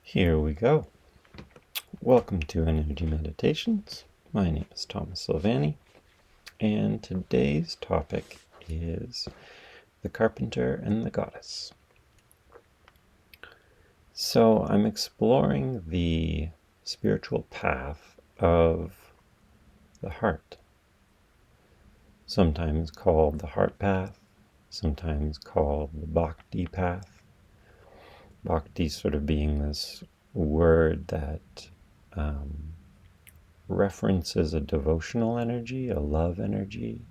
Here we go. Welcome to Energy Meditations. My name is Thomas Silvani, and today's topic is the Carpenter and the Goddess. So I'm exploring the spiritual path of the heart, sometimes called the heart path, sometimes called the Bhakti path. Bhakti sort of being this word that references a devotional energy, a love energy.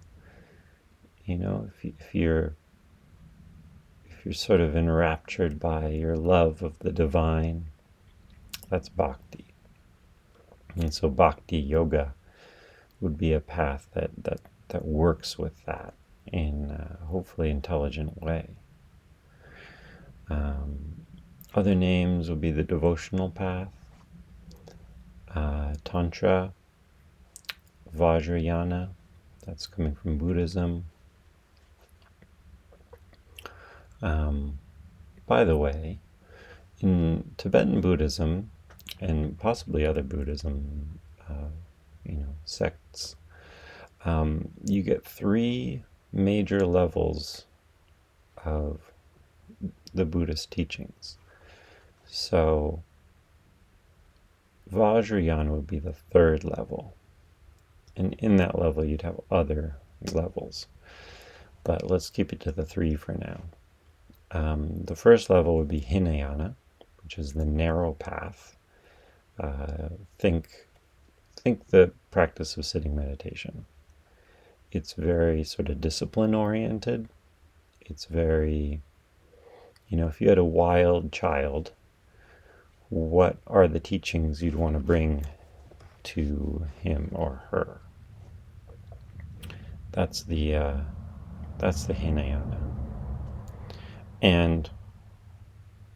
You know, if you're sort of enraptured by your love of the divine, that's bhakti. And so bhakti yoga would be a path that works with that in a hopefully intelligent way. Other names would be the devotional path, Tantra, Vajrayana, that's coming from Buddhism. By the way, in Tibetan Buddhism, and possibly other Buddhism, sects, you get three major levels of the Buddhist teachings. So Vajrayana would be the third level. And in that level, you'd have other levels. But let's keep it to the three for now. The first level would be Hinayana, which is the narrow path. Think the practice of sitting meditation. It's very sort of discipline-oriented. It's very, if you had a wild child, what are the teachings you'd want to bring to him or her? That's the Hinayana. And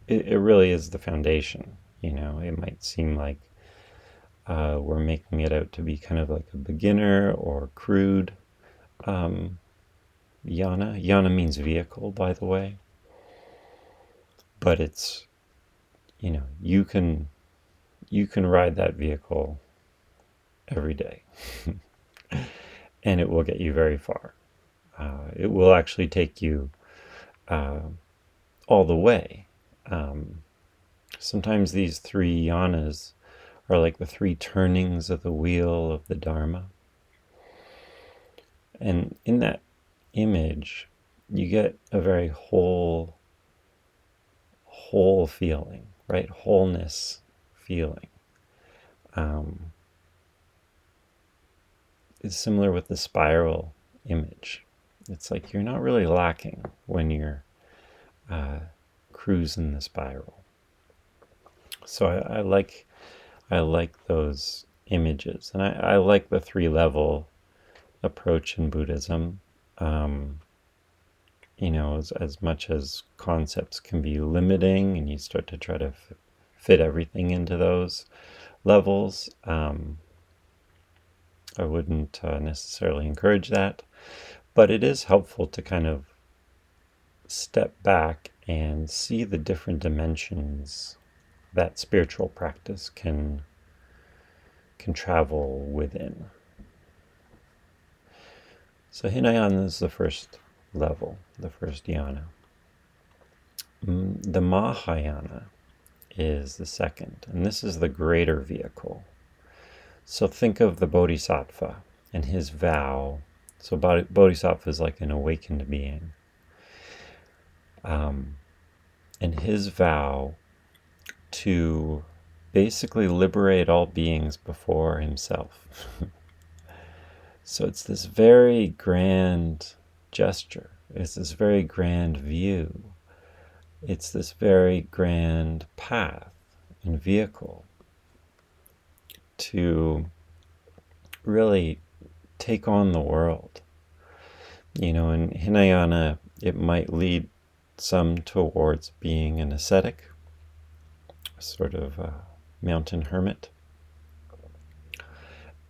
it really is the foundation. It might seem like we're making it out to be kind of like a beginner or crude yana. Yana means vehicle, by the way. But it's, you can ride that vehicle every day. And it will get you very far. It will actually take you all the way. Sometimes these three yanas are like the three turnings of the wheel of the Dharma. And in that image, you get a very whole feeling, right? Wholeness feeling. It's similar with the spiral image. It's like you're not really lacking when you're cruising the spiral. So I like those images, and I like the three-level approach in Buddhism. As much as concepts can be limiting, and you start to try to fit everything into those levels, I wouldn't necessarily encourage that, but it is helpful to kind of step back and see the different dimensions that spiritual practice can travel within. So Hinayana is the first level, the first yana. The Mahayana is the second, and this is the greater vehicle. So think of the Bodhisattva and his vow. So Bodhisattva is like an awakened being. And his vow to basically liberate all beings before himself. So it's this very grand gesture. It's this very grand view. It's this very grand path and vehicle to really take on the world. In Hinayana, it might lead some towards being an ascetic, sort of a mountain hermit.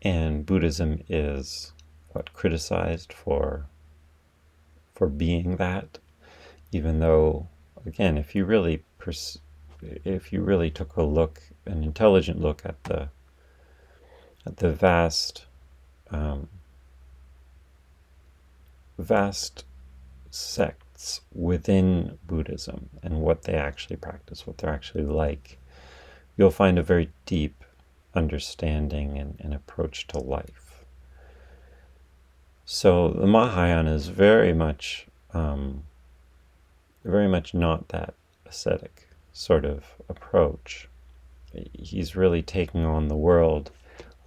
And Buddhism is criticized for being that, even though, again, if you really if you really took an intelligent look at the vast sects within Buddhism and what they actually practice, what they're actually like, you'll find a very deep understanding and approach to life. So the Mahayana is very much not that ascetic sort of approach. He's really taking on the world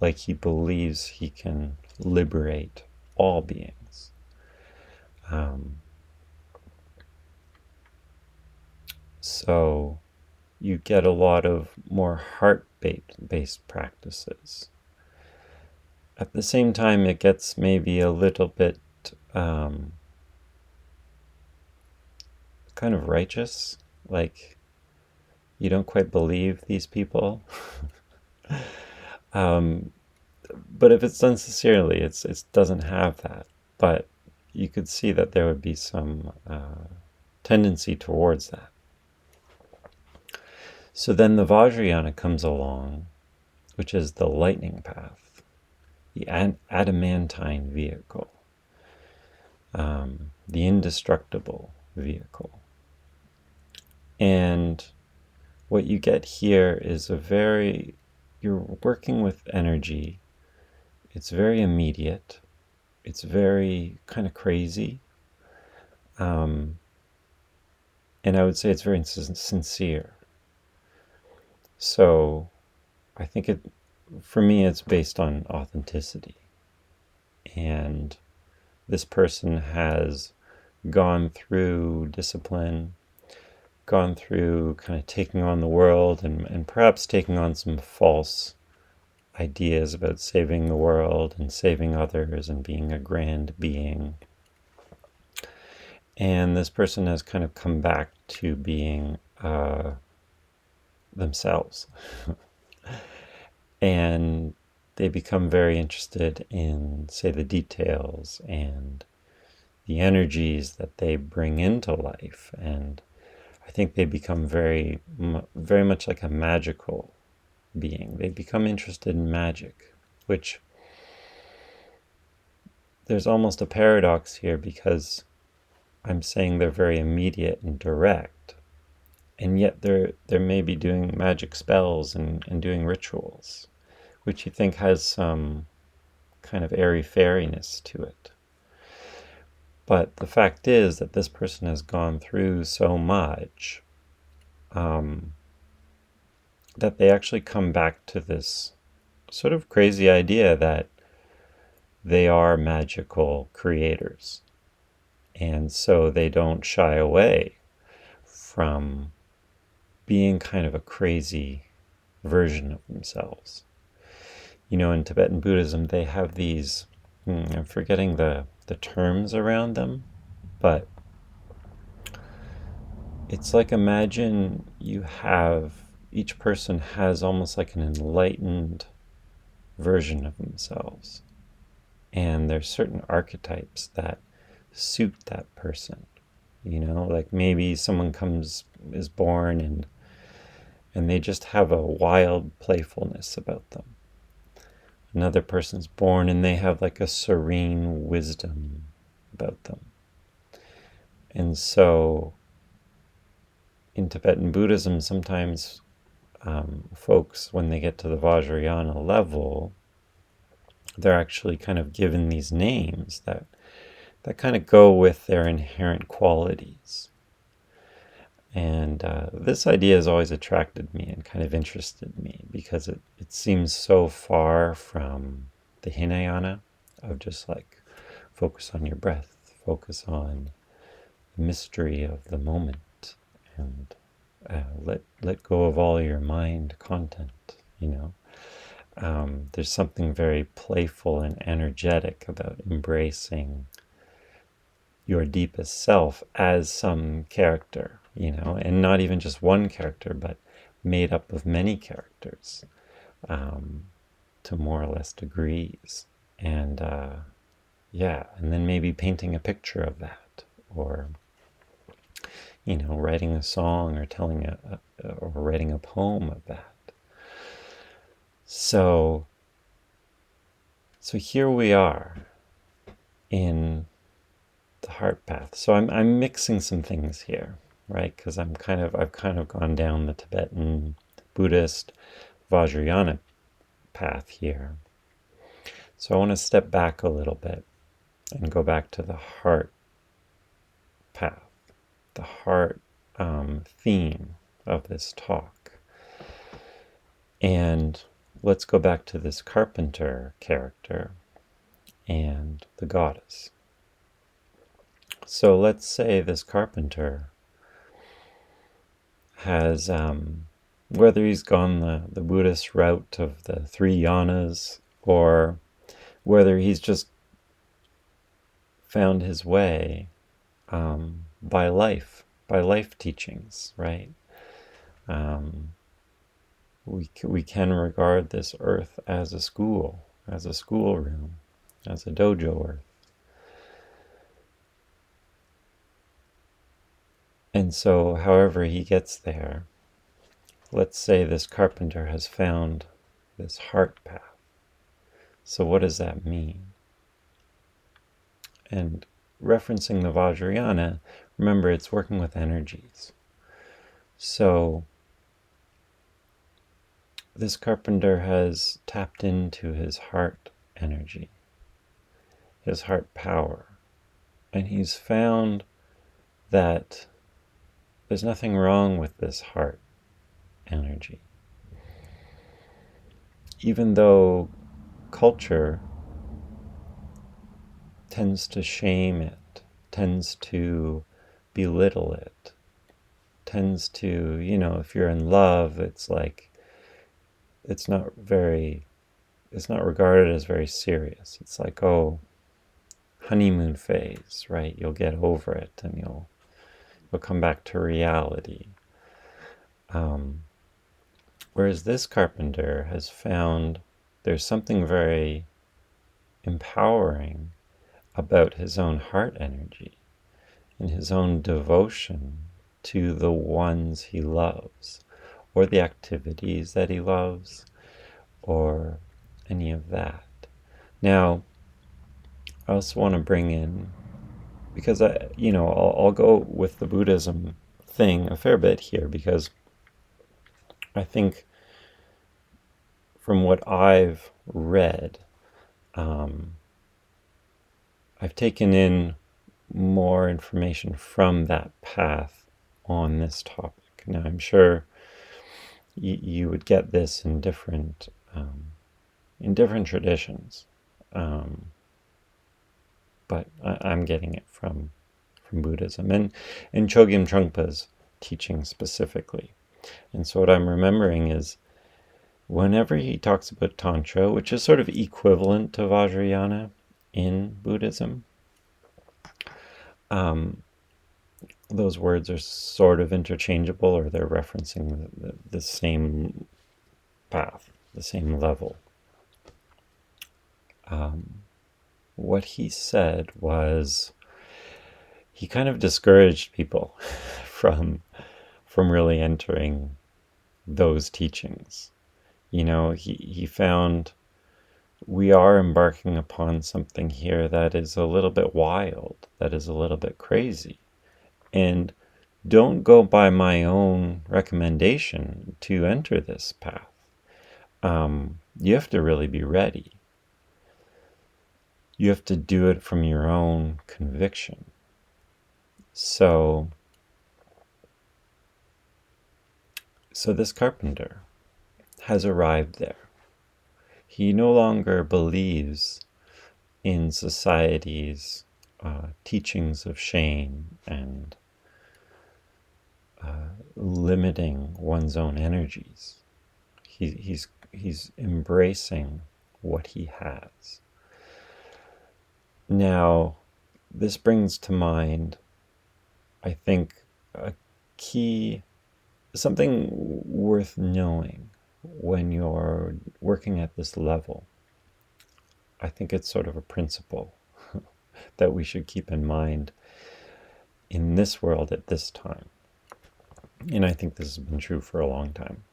like he believes he can liberate all beings. So you get a lot of more heart-based practices. At the same time, it gets maybe a little bit kind of righteous, like you don't quite believe these people. But if it's done sincerely, it doesn't have that. But you could see that there would be some tendency towards that. So then the Vajrayana comes along, which is the lightning path, the adamantine vehicle, the indestructible vehicle. And what you get here is you're working with energy. It's very immediate. It's very kind of crazy. And I would say it's very sincere. So I think for me, it's based on authenticity. And this person has gone through discipline, gone through kind of taking on the world and perhaps taking on some false ideas about saving the world and saving others and being a grand being. And this person has kind of come back to being themselves. And they become very interested in, say, the details and the energies that they bring into life. And I think they become very, very much like a magical being. They become interested in magic, which there's almost a paradox here, because I'm saying they're very immediate and direct, and yet they're maybe doing magic spells and doing rituals, which you think has some kind of airy-fairiness to it. But the fact is that this person has gone through so much that they actually come back to this sort of crazy idea that they are magical creators. And so they don't shy away from being kind of a crazy version of themselves. You know, in Tibetan Buddhism, they have these, I'm forgetting the terms around them, but it's like, imagine each person has almost like an enlightened version of themselves. And there's certain archetypes that suit that person. You know, like maybe someone is born and they just have a wild playfulness about them. Another person's born and they have like a serene wisdom about them. And so in Tibetan Buddhism, sometimes folks, when they get to the Vajrayana level, they're actually kind of given these names that kind of go with their inherent qualities. And this idea has always attracted me and kind of interested me, because it seems so far from the Hinayana of just like focus on your breath, focus on the mystery of the moment, and let go of all your mind content, you know. There's something very playful and energetic about embracing your deepest self as some character, you know, and not even just one character, but made up of many characters, to more or less degrees. And and then maybe painting a picture of that, or, you know, writing a song or telling or writing a poem of that. So here we are in the heart path. So I'm mixing some things here, right? Because I've kind of gone down the Tibetan Buddhist Vajrayana path here. So I want to step back a little bit and go back to the heart path, the heart theme of this talk. And let's go back to this Carpenter character and the goddess. So let's say this Carpenter has, whether he's gone the Buddhist route of the three yanas, or whether he's just found his way by life teachings, right? We can regard this earth as a schoolroom, as a dojo earth. And so, however he gets there, let's say this Carpenter has found this heart path. So what does that mean? And referencing the Vajrayana, remember it's working with energies. So this Carpenter has tapped into his heart energy, his heart power, and he's found that there's nothing wrong with this heart energy. Even though culture tends to shame it, tends to belittle it, tends to, if you're in love, it's like, it's not regarded as very serious. It's like, oh, honeymoon phase, right? You'll get over it and you'll come back to reality. Whereas this Carpenter has found there's something very empowering about his own heart energy and his own devotion to the ones he loves, or the activities that he loves, or any of that. Now, I also want to bring in, because I'll go with the Buddhism thing a fair bit here, because I think from what I've read, I've taken in more information from that path on this topic. Now, I'm sure you would get this in different traditions, but I'm getting it from Buddhism and Chogyam Trungpa's teaching specifically. And so what I'm remembering is, whenever he talks about Tantra, which is sort of equivalent to Vajrayana in Buddhism, those words are sort of interchangeable, or they're referencing the same path, the same level. What he said was, he kind of discouraged people from really entering those teachings. He found we are embarking upon something here that is a little bit wild, that is a little bit crazy. And don't go by my own recommendation to enter this path. You have to really be ready. You have to do it from your own conviction. So this Carpenter has arrived there. He no longer believes in society's teachings of shame and limiting one's own energies. He's embracing what he has. Now, this brings to mind, I think, a key, something worth knowing when you're working at this level. I think it's sort of a principle that we should keep in mind in this world at this time. and I think this has been true for a long time,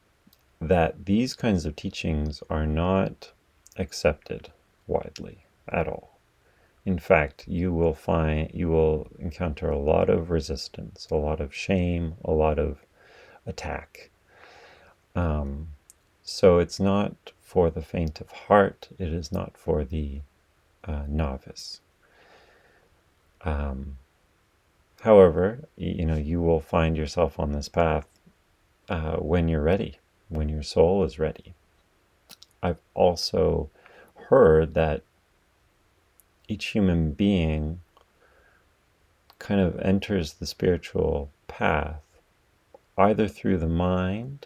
that these kinds of teachings are not accepted widely at all. In fact, you will encounter a lot of resistance, a lot of shame, a lot of attack. So it's not for the faint of heart. It is not for the novice. However, you will find yourself on this path when you're ready, when your soul is ready. I've also heard that each human being kind of enters the spiritual path either through the mind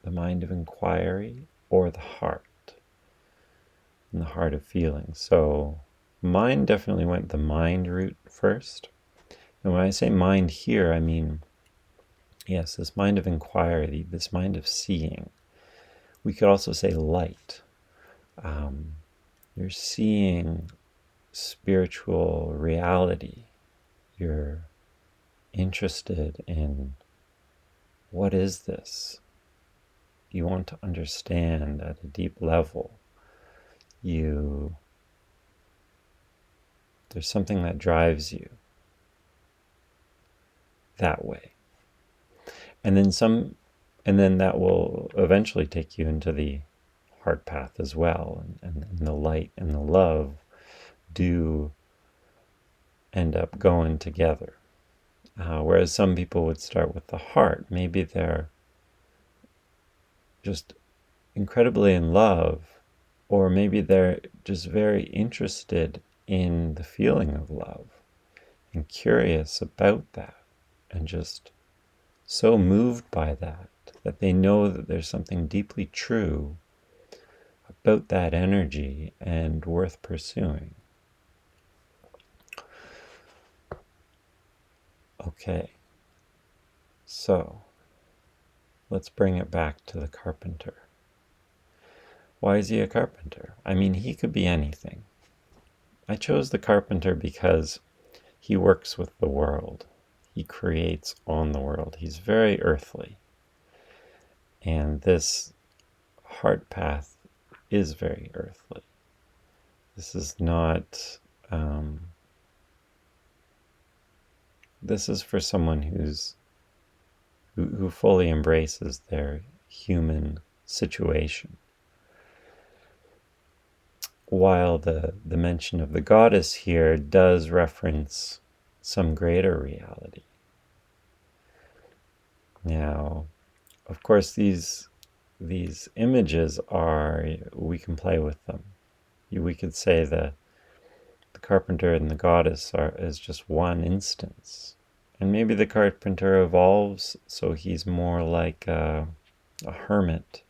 of inquiry, or the heart, and the heart of feeling. So mine definitely went the mind route first. And when I say mind here, I mean, yes, this mind of inquiry, this mind of seeing. We could also say light. You're seeing spiritual reality. You're interested in, what is this? You want to understand at a deep level. There's something that drives you that way. And then that will eventually take you into the heart path as well. And the light and the love do end up going together. Whereas some people would start with the heart. Maybe they're just incredibly in love, or maybe they're just very interested in the feeling of love and curious about that, and just so moved by that they know that there's something deeply true about that energy and worth pursuing. Okay, so let's bring it back to the carpenter. Why is he a carpenter? I mean, he could be anything. I chose the carpenter because he works with the world. He creates on the world. He's very earthly. And this heart path is very earthly. This is not... this is for someone who fully embraces their human situation. While the mention of the goddess here does reference some greater reality. Now, of course, these images we can play with them. We could say the carpenter and the goddess is just one instance. And maybe the carpenter evolves so he's more like a hermit.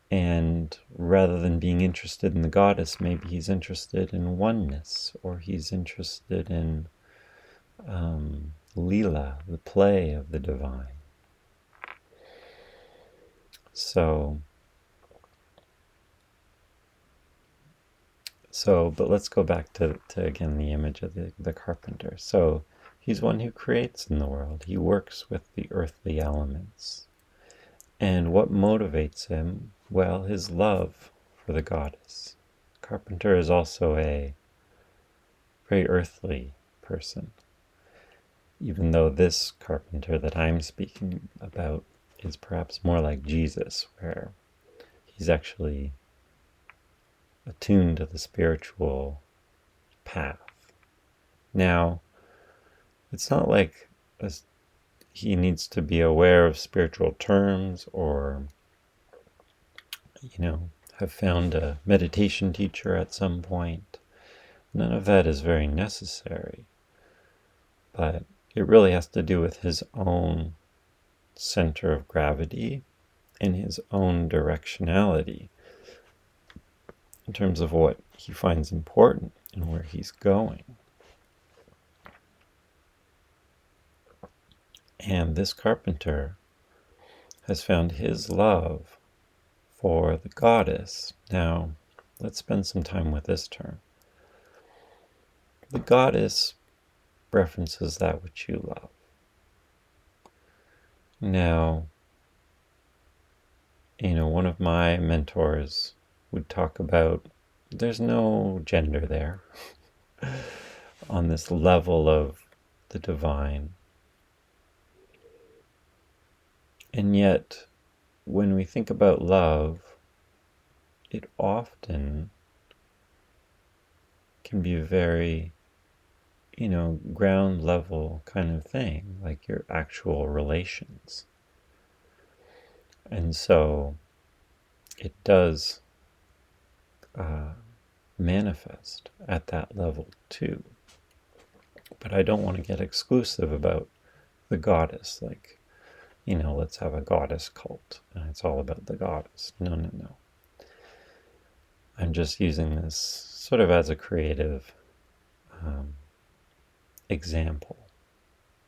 And rather than being interested in the goddess, maybe he's interested in oneness, or he's interested in Leela, the play of the divine. But let's go back to again the image of the carpenter. So he's one who creates in the world. He works with the earthly elements. And what motivates him? Well, his love for the goddess. Carpenter is also a very earthly person. Even though this carpenter that I'm speaking about is perhaps more like Jesus, where he's actually attuned to the spiritual path. Now, it's not like he needs to be aware of spiritual terms, or have found a meditation teacher at some point. None of that is very necessary, but it really has to do with his own center of gravity and his own directionality in terms of what he finds important and where he's going. And this carpenter has found his love for the goddess. Now, let's spend some time with this term. The goddess references that which you love. Now, one of my mentors would talk about there's no gender there on this level of the divine. And yet, when we think about love, it often can be a very, ground level kind of thing, like your actual relations. And so it does manifest at that level too. But I don't want to get exclusive about the goddess, like, let's have a goddess cult and it's all about the goddess. No, no, no. I'm just using this sort of as a creative example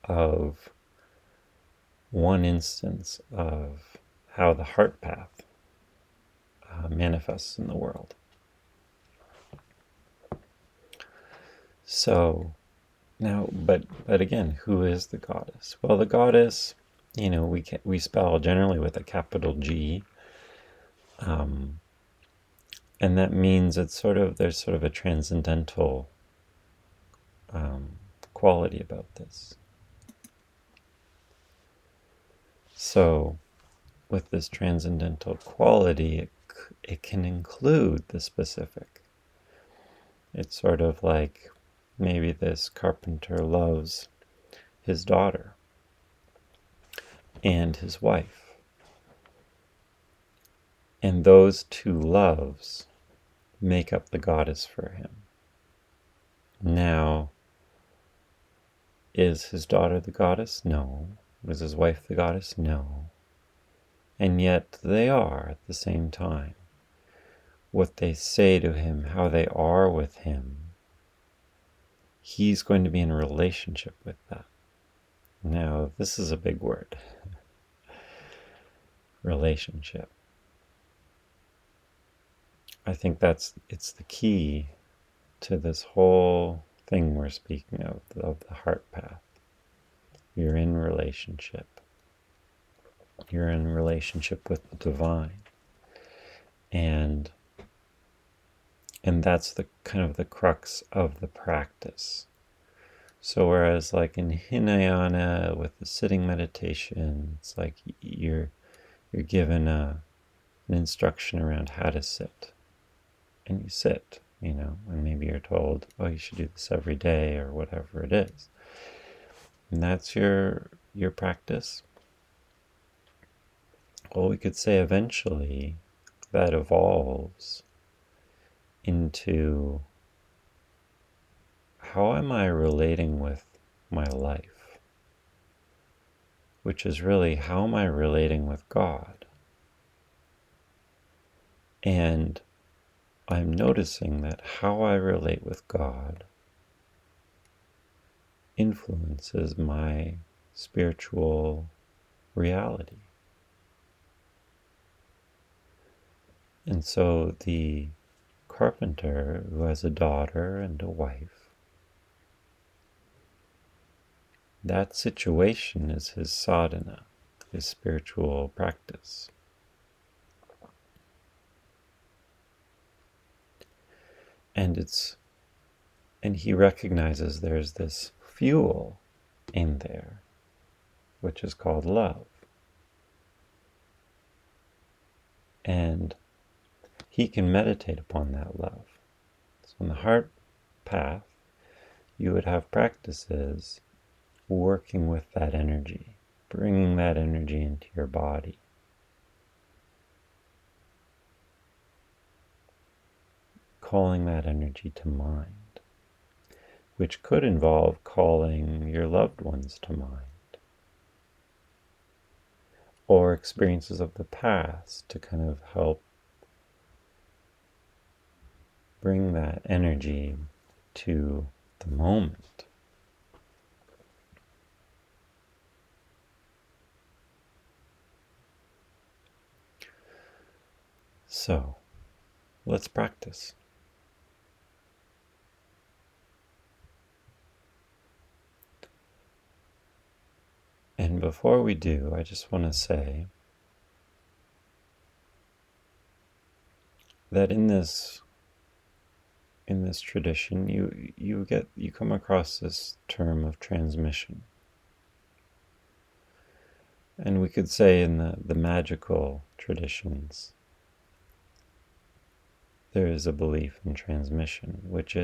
of one instance of how the heart path manifests in the world. So now, but again, who is the goddess? Well, the goddess, we spell generally with a capital G, and that means there's sort of a transcendental quality about this. So, with this transcendental quality, it can include the specific. It's sort of like maybe this carpenter loves his daughter and his wife. And those two loves make up the goddess for him. Now, is his daughter the goddess? No. Was his wife the goddess? No. And yet they are at the same time. What they say to him, how they are with him, he's going to be in a relationship with that. Now, this is a big word. Relationship. I think it's the key to this whole thing we're speaking of the heart path. You're in relationship. You're in relationship with the divine. And that's the kind of the crux of the practice. So whereas like in Hinayana with the sitting meditation, it's like you're given an instruction around how to sit. And you sit, and maybe you're told, oh, you should do this every day or whatever it is. And that's your practice. Well, we could say eventually that evolves into how am I relating with my life? Which is really, how am I relating with God? And I'm noticing that how I relate with God influences my spiritual reality. And so the carpenter who has a daughter and a wife, that situation is his sadhana, his spiritual practice. And he recognizes there's this fuel in there, which is called love. And he can meditate upon that love. So in the heart path, you would have practices working with that energy, bringing that energy into your body. Calling that energy to mind, which could involve calling your loved ones to mind, or experiences of the past to kind of help bring that energy to the moment. So, let's practice. And before we do, I just want to say that in this tradition, you come across this term of transmission. And we could say in the magical traditions, there is a belief in transmission, which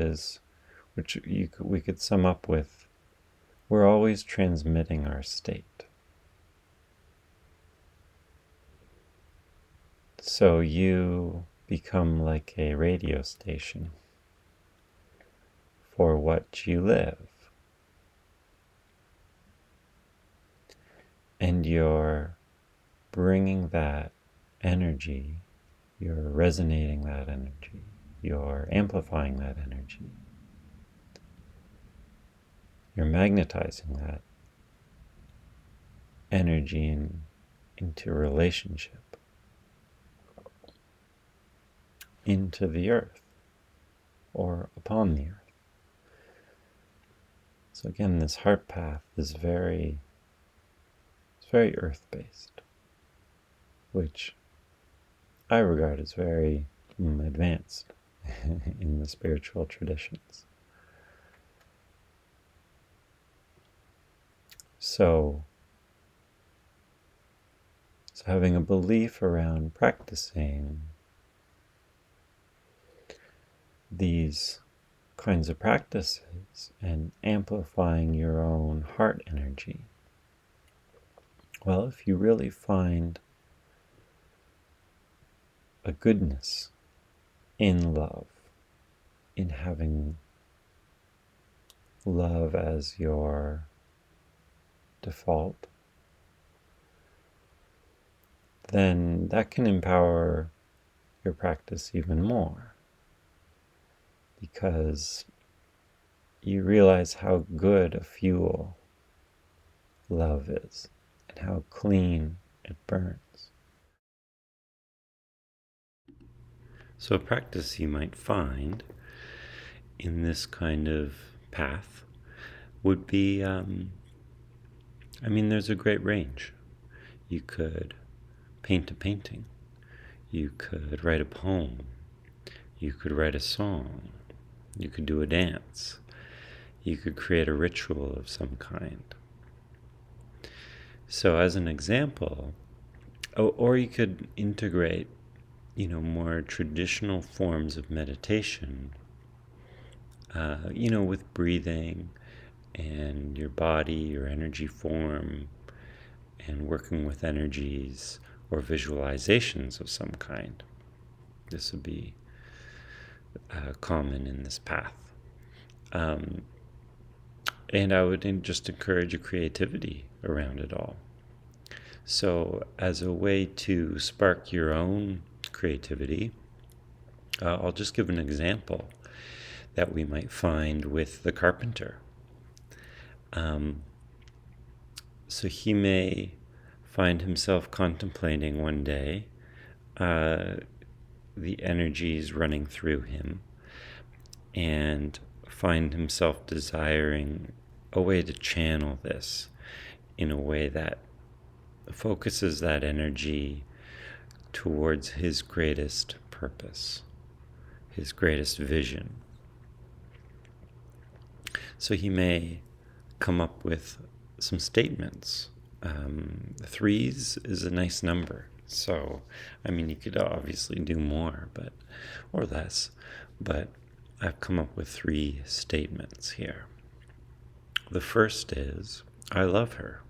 we could sum up with, we're always transmitting our state. So you become like a radio station for what you live. And you're bringing that energy, you're resonating that energy, you're amplifying that energy, you're magnetizing that energy into relationship, into the earth, or upon the earth. So again, this heart path is very earth-based, which I regard as very advanced in the spiritual traditions. So having a belief around practicing these kinds of practices and amplifying your own heart energy. Well, if you really find a goodness in love, in having love as your default, then that can empower your practice even more, because you realize how good a fuel love is and how clean it burns. So a practice you might find in this kind of path would be, there's a great range. You could paint a painting. You could write a poem. You could write a song. You could do a dance. You could create a ritual of some kind. So as an example, or you could integrate, more traditional forms of meditation, with breathing and your body, your energy form, and working with energies or visualizations of some kind. This would be common in this path. And I would just encourage your creativity around it all. So as a way to spark your own creativity, I'll just give an example that we might find with the Carpenter. So he may find himself contemplating one day the energies running through him, and find himself desiring a way to channel this in a way that focuses that energy towards his greatest purpose, his greatest vision. So he may come up with some statements. 3s is a nice number. So, you could obviously do more, or less, but I've come up with 3 statements here. The first is, I love her.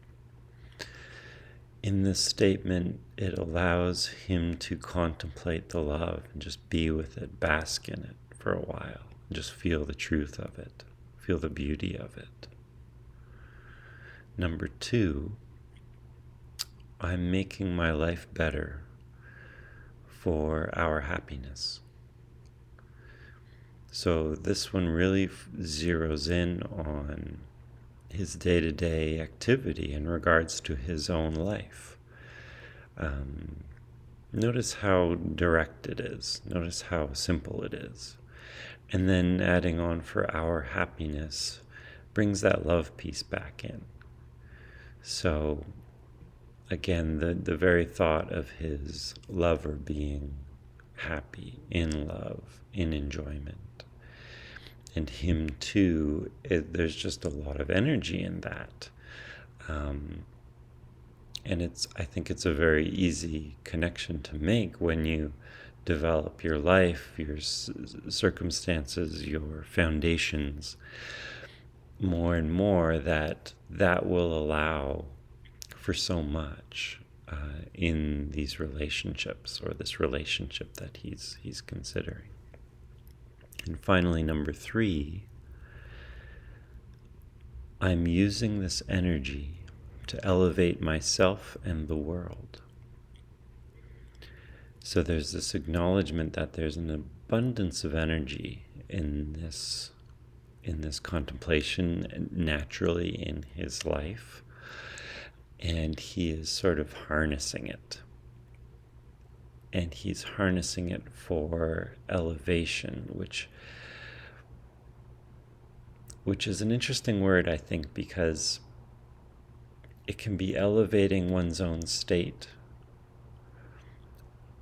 In this statement, it allows him to contemplate the love and just be with it, bask in it for a while, just feel the truth of it, feel the beauty of it. Number 2, I'm making my life better for our happiness. So this one really zeroes in on his day-to-day activity in regards to his own life. Notice how direct it is. Notice how simple it is. And then adding on for our happiness brings that love piece back in. So again, the very thought of his lover being happy, in love, in enjoyment, and him too, there's just a lot of energy in that. And I think it's a very easy connection to make when you develop your life, your circumstances, your foundations more and more, that will allow for so much in these relationships, or this relationship that he's considering. And finally, number 3, I'm using this energy to elevate myself and the world. So there's this acknowledgement that there's an abundance of energy in this contemplation, naturally in his life, and he is sort of harnessing it. And he's harnessing it for elevation, which is an interesting word, I think, because it can be elevating one's own state,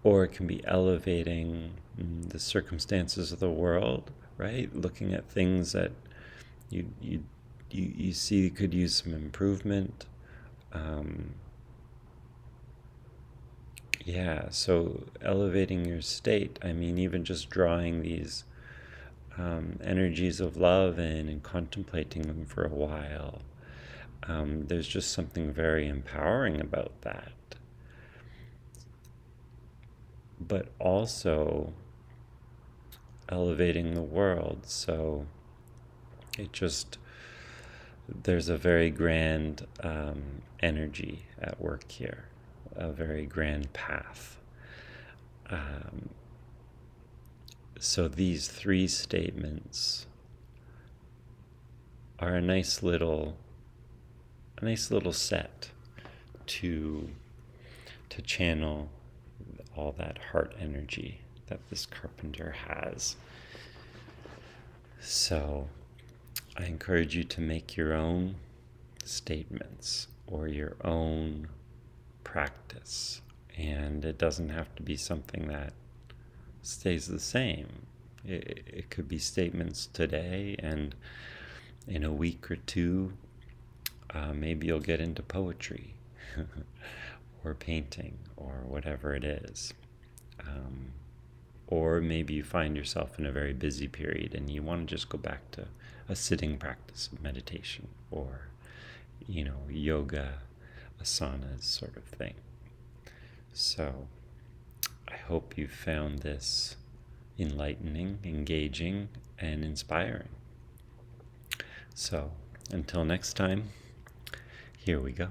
or it can be elevating the circumstances of the world, right? Looking at things that you see could use some improvement. So elevating your state, I mean, even just drawing these energies of love in and contemplating them for a while. There's just something very empowering about that. But also elevating the world. So there's a very grand energy at work here, a very grand path. So these 3 statements are a nice little set to channel all that heart energy that this Carpenter has. So I encourage you to make your own statements or your own practice, and it doesn't have to be something that stays the same. It could be statements today, and in a week or 2, maybe you'll get into poetry or painting or whatever it is. Or maybe you find yourself in a very busy period and you want to just go back to a sitting practice of meditation, or yoga, asanas sort of thing. So I hope you found this enlightening, engaging, and inspiring. So until next time, here we go.